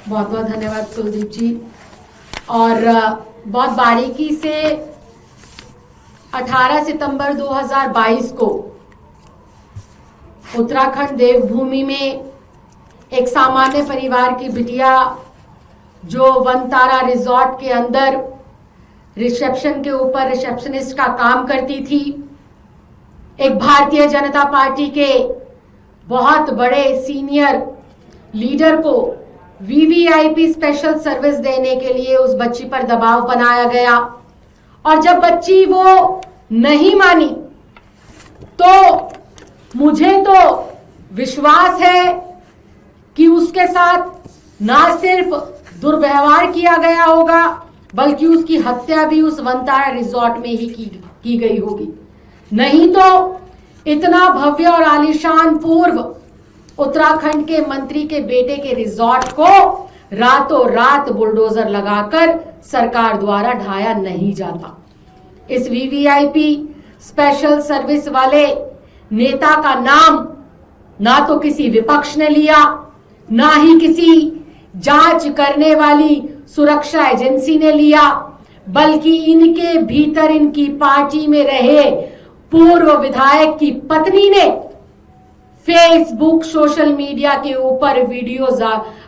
बहुत बहुत धन्यवाद कुलदीप जी। और बहुत बारीकी से 18 सितंबर 2022 को उत्तराखंड देवभूमि में एक सामान्य परिवार की बिटिया जो वनतारा रिजॉर्ट के अंदर रिसेप्शन के ऊपर रिसेप्शनिस्ट का काम करती थी, एक भारतीय जनता पार्टी के बहुत बड़े सीनियर लीडर को वीवीआईपी स्पेशल सर्विस देने के लिए उस बच्ची पर दबाव बनाया गया। और जब बच्ची वो नहीं मानी तो मुझे तो विश्वास है कि उसके साथ ना सिर्फ दुर्व्यवहार किया गया होगा बल्कि उसकी हत्या भी उस वनतारा रिजॉर्ट में ही की गई होगी। नहीं तो इतना भव्य और आलीशान पूर्व उत्तराखंड के मंत्री के बेटे के रिजॉर्ट को रातों रात बुलडोजर लगाकर सरकार द्वारा ढाया नहीं जाता। इस वीवीआईपी स्पेशल सर्विस वाले नेता का नाम ना तो किसी विपक्ष ने लिया, ना ही किसी जांच करने वाली सुरक्षा एजेंसी ने लिया, बल्कि इनके भीतर इनकी पार्टी में रहे पूर्व विधायक की पत्नी ने फेसबुक सोशल मीडिया के ऊपर वीडियो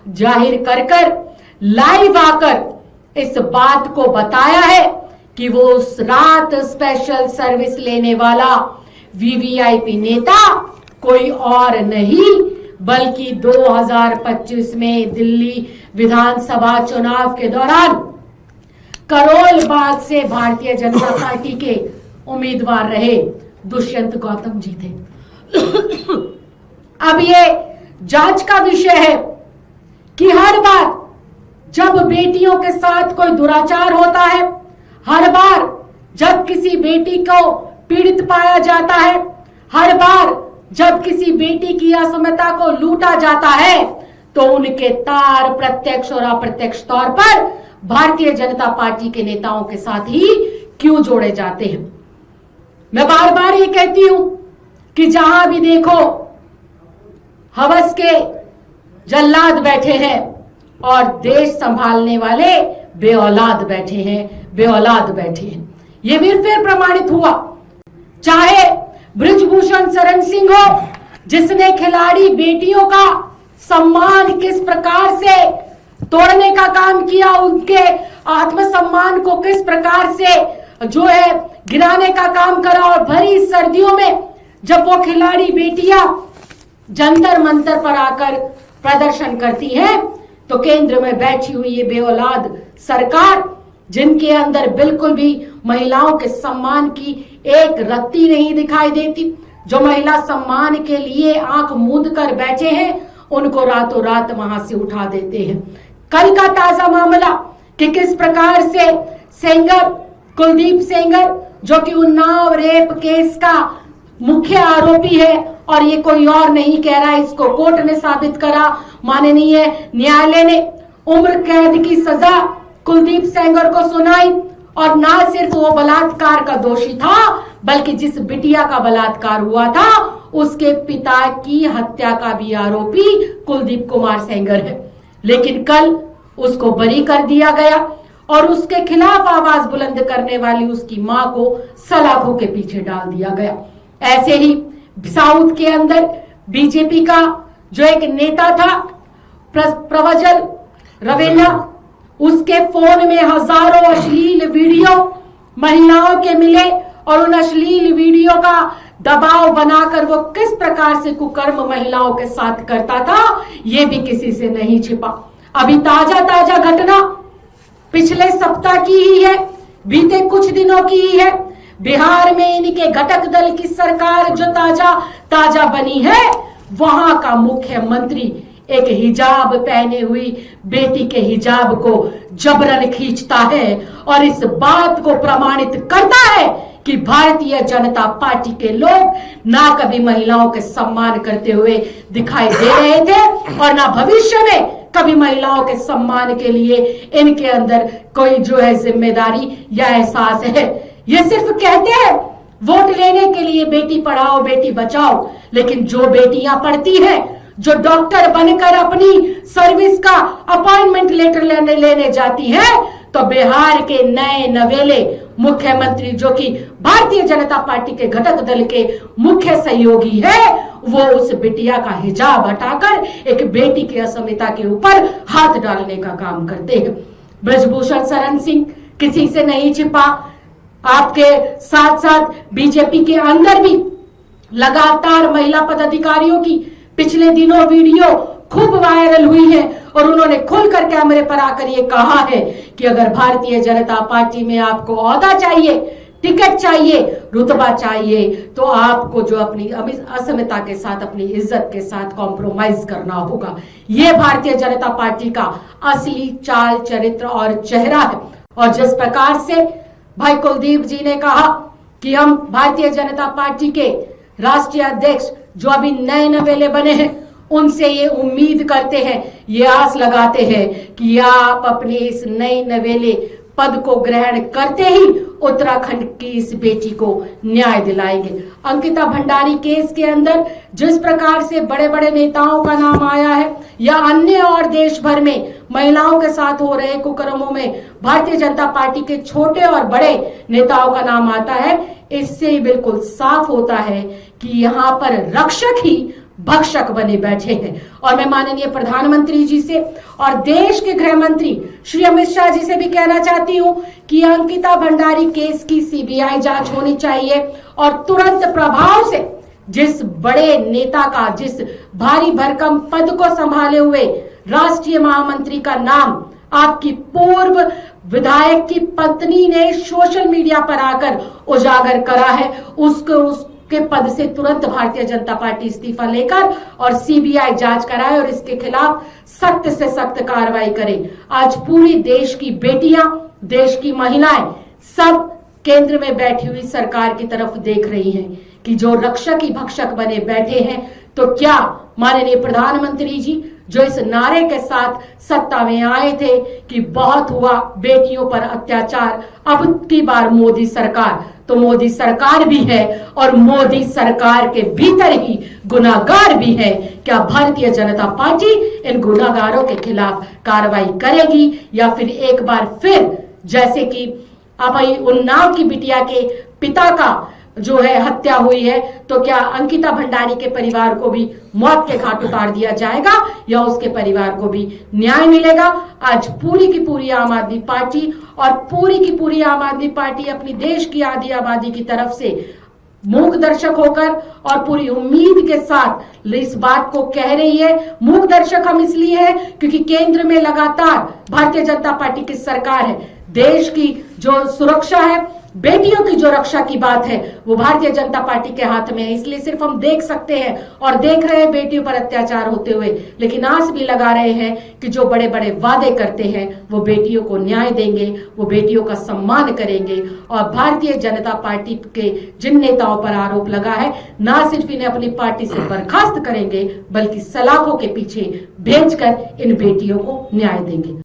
जाहिर कर लाइव आकर इस बात को बताया है कि वो उस रात स्पेशल सर्विस लेने वाला वीवीआईपी नेता कोई और नहीं बल्कि 2025 में दिल्ली विधानसभा चुनाव के दौरान करोल बाग से भारतीय जनता पार्टी के उम्मीदवार रहे दुष्यंत गौतम जी थे। अब ये जांच का विषय है कि हर बार जब बेटियों के साथ कोई दुराचार होता है, हर बार जब किसी बेटी को पीड़ित पाया जाता है, हर बार जब किसी बेटी की असमता को लूटा जाता है, तो उनके तार प्रत्यक्ष और अप्रत्यक्ष तौर पर भारतीय जनता पार्टी के नेताओं के साथ ही क्यों जोड़े जाते हैं। मैं बार बार ये कहती हूं कि जहां भी देखो हवस के जल्लाद बैठे हैं और देश संभालने वाले बेऔलाद बैठे हैं। ये फिर प्रमाणित हुआ, चाहे बृजभूषण शरण सिंह हो जिसने खिलाड़ी बेटियों का सम्मान किस प्रकार से तोड़ने का काम किया, उनके आत्मसम्मान को किस प्रकार से जो है गिराने का काम करा, और भरी सर्दियों में जब वो खिलाड़ी बेटियां जंतर मंतर पर आकर प्रदर्शन करती है तो केंद्र में बैठी हुई ये बेऔलाद सरकार, जिनके अंदर बिल्कुल भी महिलाओं के सम्मान की एक रत्ती नहीं दिखाई देती, जो महिला सम्मान के लिए आंख मूंद कर बैठे हैं, उनको रातों रात वहां से उठा देते हैं। कल का ताजा मामला कि किस प्रकार से सेंगर कुलदीप सेंगर, जो कि उन्नाव रेप केस का मुख्य आरोपी है और ये कोई और नहीं कह रहा, इसको कोर्ट ने साबित करा, माननीय न्यायालय ने उम्र कैद की सजा कुलदीप सेंगर को सुनाई, और ना सिर्फ वो बलात्कार का दोषी था बल्कि जिस बिटिया का बलात्कार हुआ था उसके पिता की हत्या का भी आरोपी कुलदीप कुमार सेंगर है। लेकिन कल उसको बरी कर दिया गया और उसके खिलाफ आवाज बुलंद करने वाली उसकी मां को सलाखों के पीछे डाल दिया गया। ऐसे ही साउथ के अंदर बीजेपी का जो एक नेता था प्रवजल रवेला, उसके फोन में हजारों अश्लील वीडियो महिलाओं के मिले और उन अश्लील वीडियो का दबाव बनाकर वो किस प्रकार से कुकर्म महिलाओं के साथ करता था ये भी किसी से नहीं छिपा। अभी ताजा घटना पिछले सप्ताह की ही है, बीते कुछ दिनों की ही है। बिहार में इनके घटक दल की सरकार जो ताजा बनी है, वहां का मुख्यमंत्री एक हिजाब पहने हुई बेटी के हिजाब को जबरन खींचता है और इस बात को प्रमाणित करता है कि भारतीय जनता पार्टी के लोग ना कभी महिलाओं के सम्मान करते हुए दिखाई दे रहे थे और ना भविष्य में कभी महिलाओं के सम्मान के लिए इनके अंदर कोई जो है जिम्मेदारी या एहसास है। ये सिर्फ कहते हैं वोट लेने के लिए बेटी पढ़ाओ बेटी बचाओ, लेकिन जो बेटियां पढ़ती हैं, जो डॉक्टर बनकर अपनी सर्विस का अपॉइंटमेंट लेटर लेने जाती है, तो बिहार के नए नवेले मुख्यमंत्री जो कि भारतीय जनता पार्टी के घटक दल के मुख्य सहयोगी है, वो उस बिटिया का हिजाब हटाकर एक बेटी की असमिता के ऊपर हाथ डालने का काम करते हैं। ब्रजभूषण शरण सिंह किसी से नहीं छिपा, आपके साथ साथ बीजेपी के अंदर भी लगातार महिला पदाधिकारियों की पिछले दिनों वीडियो खूब वायरल हुई है और उन्होंने खुलकर कैमरे पर आकर ये कहा है कि अगर भारतीय जनता पार्टी में आपको ओहदा चाहिए, टिकट चाहिए, रुतबा चाहिए, तो आपको जो अपनी असमिता के साथ, अपनी इज्जत के साथ कॉम्प्रोमाइज करना होगा। ये भारतीय जनता पार्टी का असली चाल चरित्र और चेहरा है। और जिस प्रकार से भाई कुलदीप जी ने कहा कि हम भारतीय जनता पार्टी के राष्ट्रीय अध्यक्ष जो अभी नए नवेले बने हैं, उनसे ये उम्मीद करते हैं, ये आस लगाते हैं कि आप अपने इस नए नवेले पद को ग्रहण करते ही उत्तराखंड की इस बेटी को न्याय दिलाएंगे। अंकिता भंडारी केस के अंदर जिस प्रकार से बड़े बड़े नेताओं का नाम आया है, या अन्य और देश भर में महिलाओं के साथ हो रहे कुकर्मों में भारतीय जनता पार्टी के छोटे और बड़े नेताओं का नाम आता है, इससे बिल्कुल साफ होता है कि यहाँ पर रक्षक ही भक्षक बने बैठे हैं। और मैं माननीय प्रधानमंत्री जी से और देश के गृह मंत्री श्री अमित शाह जी से भी कहना चाहती हूं कि अंकिता भंडारी केस की सीबीआई जांच होनी चाहिए और तुरंत प्रभाव से जिस बड़े नेता का, जिस भारी भरकम पद को संभाले हुए राष्ट्रीय महामंत्री का नाम आपकी पूर्व विधायक की पत्नी ने सोशल मीडिया पर आकर उजागर करा है, उसके पद से तुरंत भारतीय जनता पार्टी इस्तीफा लेकर और सीबीआई जांच कराए और इसके खिलाफ सख्त से सख्त कार्रवाई करे। आज पूरी देश की बेटियां, देश की महिलाएं सब केंद्र में बैठी हुई सरकार की तरफ देख रही हैं कि जो रक्षक ही भक्षक बने बैठे हैं। तो क्या माननीय प्रधानमंत्री जी जो इस नारे के साथ सत्ता में आए थे कि बहुत हुआ बेटियों पर अत्याचार, अब की बार मोदी सरकार, तो मोदी सरकार भी है और मोदी सरकार के भीतर ही गुनाहगार भी है। क्या भारतीय जनता पार्टी इन गुनाहगारों के खिलाफ कार्रवाई करेगी, या फिर एक बार फिर जैसे कि अब उन्नाव की बिटिया के पिता का जो है हत्या हुई है, तो क्या अंकिता भंडारी के परिवार को भी मौत के घाट उतार दिया जाएगा या उसके परिवार को भी न्याय मिलेगा? आज पूरी की पूरी आम आदमी पार्टी और पूरी की पूरी आम आदमी पार्टी अपनी देश की आधी आबादी की तरफ से मूक दर्शक होकर और पूरी उम्मीद के साथ इस बात को कह रही है। मूक दर्शक हम इसलिए हैं क्योंकि केंद्र में लगातार भारतीय जनता पार्टी की सरकार है। देश की जो सुरक्षा है, बेटियों की जो रक्षा की बात है, वो भारतीय जनता पार्टी के हाथ में है। इसलिए सिर्फ हम देख सकते हैं और देख रहे हैं बेटियों पर अत्याचार होते हुए, लेकिन आस भी लगा रहे हैं कि जो बड़े बड़े वादे करते हैं वो बेटियों को न्याय देंगे, वो बेटियों का सम्मान करेंगे। और भारतीय जनता पार्टी के जिन नेताओं पर आरोप लगा है, ना सिर्फ इन्हें अपनी पार्टी से बर्खास्त करेंगे बल्कि सलाखों के पीछे भेजकर इन बेटियों को न्याय देंगे।